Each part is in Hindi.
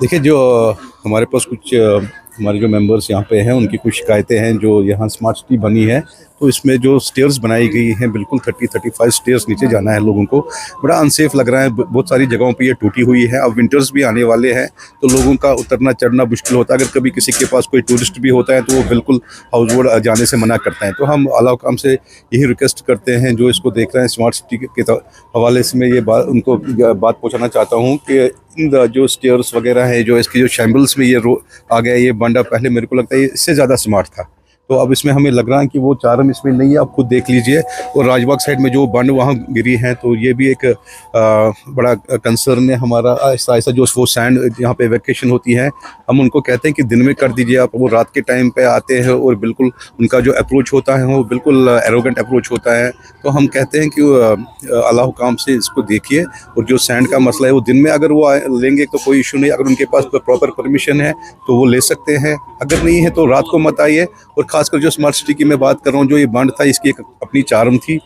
देखिए जो हमारे पास कुछ हमारे जो मेंबर्स यहाँ पे हैं उनकी कुछ शिकायतें हैं जो यहाँ स्मार्ट सिटी बनी है। तो इसमें जो स्टेयर्स बनाई गई हैं बिल्कुल 30-35 स्टेयर्स नीचे जाना है लोगों को। बड़ा अनसेफ लग रहा है। बहुत सारी जगहों पे ये टूटी हुई है। अब विंटर्स भी आने वाले हैं तो लोगों का उतरना चढ़ना मुश्किल होता है। अगर कभी किसी के पास कोई टूरिस्ट भी होता है तो वो बिल्कुल हाउस बोट जाने से मना करते हैं। तो हम आला हुकाम से यही रिक्वेस्ट करते हैं जो इसको देख रहे हैं स्मार्ट सिटी के हवाले से मैं ये बात उनको बात पहुँचाना चाहता हूँ कि जो स्टेयर्स वगैरह है जो इसकी जो शैम्बल्स में ये आ गया ये बंडा पहले मेरे को लगता है ये इससे ज़्यादा स्मार्ट था। तो अब इसमें हमें लग रहा है कि वो चारम इसमें नहीं है। आप खुद देख लीजिए। और राजबाग साइड में जो बंड वहाँ गिरी है तो ये भी एक बड़ा कंसर्न है हमारा। ऐसा ऐसा जो वो सैंड यहाँ पे वैकेशन होती है हम उनको कहते हैं कि दिन में कर दीजिए आप। वो रात के टाइम पे आते हैं और बिल्कुल उनका जो अप्रोच होता है वो बिल्कुल एरोगेंट अप्रोच होता है। तो हम कहते हैं कि अल्लाह हुकाम से इसको देखिए। और जो सैंड का मसला है वो दिन में अगर वो लेंगे तो कोई इशू नहीं। अगर उनके पास प्रॉपर परमिशन है तो वो ले सकते हैं। अगर नहीं है तो रात को मत आइए। और खासकर जो स्मार्ट सिटी की मैं बात कर रहा हूँ जो ये बंड था इसकी एक अपनी चार्म थी।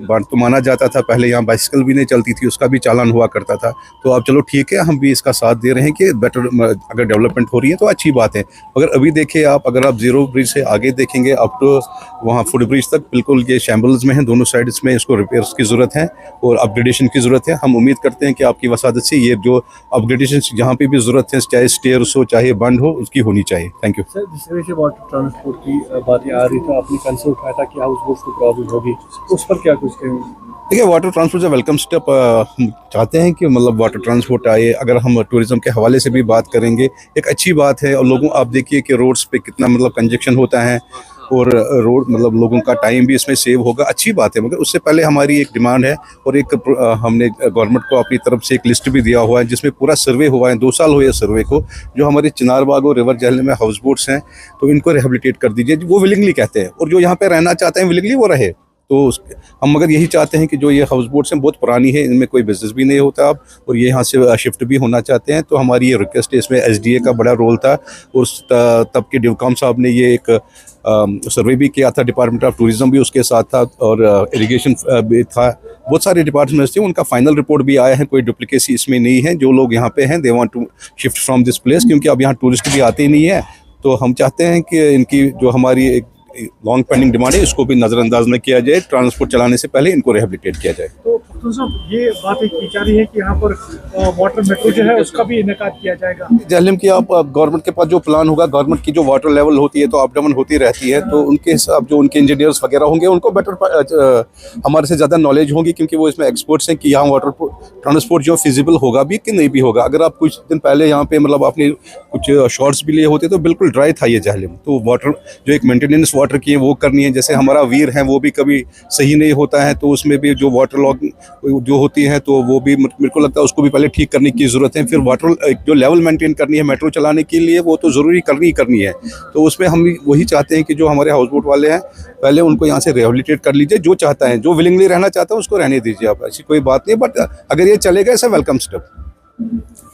बंड तो माना जाता था पहले यहाँ बाइसिकल भी नहीं चलती थी उसका भी चालान हुआ करता था। तो अब चलो ठीक है हम भी इसका साथ दे रहे हैं कि बेटर अगर डेवलपमेंट हो रही है तो अच्छी बात है। मगर अभी देखिए आप अगर आप जीरो ब्रिज से आगे देखेंगे अप टू वहाँ फुट ब्रिज तक बिल्कुल ये शैम्बल्स में है दोनों साइड्स में। इसको रिपेयर्स की ज़रूरत है और अपग्रेडेशन की ज़रूरत है। हम उम्मीद करते हैं कि आपकी वसादत से ये जो अपग्रेडेशन जहाँ पे भी ज़रूरत है चाहे स्टेयर्स हो चाहे बंड हो उसकी होनी चाहिए। Thank you sir. जिस तरह से वाटर ट्रांसपोर्ट की बातें आ रही तो आपने कंसर्न उठाया था कि हाउस बोट्स को प्रॉब्लम होगी, उस पर क्या कुछ कहेंगे? देखिए वाटर ट्रांसपोर्ट से वेलकम स्टेप। हम चाहते हैं कि मतलब वाटर ट्रांसपोर्ट आए। अगर हम टूरिज्म के हवाले से भी बात करेंगे एक अच्छी बात है। और लोगों आप देखिए कि रोड्स पे कितना मतलब कंजेक्शन होता है और रोड मतलब लोगों का टाइम भी इसमें सेव होगा। अच्छी बात है। मगर उससे पहले हमारी एक डिमांड है और एक हमने गवर्नमेंट को अपनी तरफ से एक लिस्ट भी दिया हुआ है जिसमें पूरा सर्वे हुआ है। 2 साल हुए सर्वे को। जो हमारे चिनारबाग और रिवर जहल में हाउस बोट्स हैं तो इनको रिहेबिलिटेट कर दीजिए। वो विलिंगली कहते हैं और जो यहाँ पे रहना चाहते हैं विलिंगली वो रहे। तो हम मगर यही चाहते हैं कि जो ये हाउस बोट्स हैं बहुत पुरानी है इनमें कोई बिजनेस भी नहीं होता अब और ये यहाँ से शिफ्ट भी होना चाहते हैं। तो हमारी ये रिक्वेस्ट है। इसमें एसडीए का बड़ा रोल था और तब के डिवकॉम साहब ने ये एक सर्वे भी किया था। डिपार्टमेंट ऑफ टूरिज्म भी उसके साथ था और इरिगेशन भी था। बहुत सारे डिपार्टमेंट्स थे। उनका फाइनल रिपोर्ट भी आया है। कोई डुप्लीकेसी इसमें नहीं है। जो लोग यहाँ पे हैं they want to shift from this place क्योंकि अब यहाँ टूरिस्ट भी आते ही नहीं है। तो हम चाहते हैं कि इनकी जो हमारी एक लॉन्ग पेंडिंग डिमांड है इसको भी नज़रअंदाज न किया जाए। ट्रांसपोर्ट चलाने से पहले इनको रिहेबिलिटेट किया जाए। तो साहब ये बात एक की जा रही है कि यहाँ पर वाटर मेट्रो जो है उसका भी इनेकाद किया जाएगा। जहलम की आप गवर्नमेंट के पास जो प्लान होगा गवर्नमेंट की जो वाटर लेवल होती है तो अप डाउन होती रहती है। तो उनके हिसाब जो उनके इंजीनियर्स वगैरह होंगे उनको बेटर हमारे से ज़्यादा नॉलेज होगी क्योंकि वो इसमें एक्सपर्ट्स हैं कि यहाँ वाटर ट्रांसपोर्ट जो फिजिबल होगा भी कि नहीं भी होगा। अगर आप कुछ दिन पहले यहाँ पे मतलब आपने कुछ शॉर्ट्स भी लिए होते तो बिल्कुल ड्राई था ये जहलम। तो वाटर जो एक मेंटेनेंस वाटर की है वो करनी है। जैसे हमारा वीर है वो भी कभी सही नहीं होता है तो उसमें भी जो वाटर लॉग जो होती है तो वो भी मेरे को लगता है उसको भी पहले ठीक करने की ज़रूरत है। फिर वाटर जो लेवल मेंटेन करनी है मेट्रो चलाने के लिए वो तो ज़रूरी करनी है। तो उसमें हम वही चाहते हैं कि जो हमारे हाउस बोट वाले हैं पहले उनको यहाँ से रिहेबिलिटेट कर लीजिए। जो चाहता है जो विलिंगली रहना चाहता है उसको रहने दीजिए आप। ऐसी कोई बात नहीं बट अगर ये चलेगा ऐसा वेलकम स्टेप।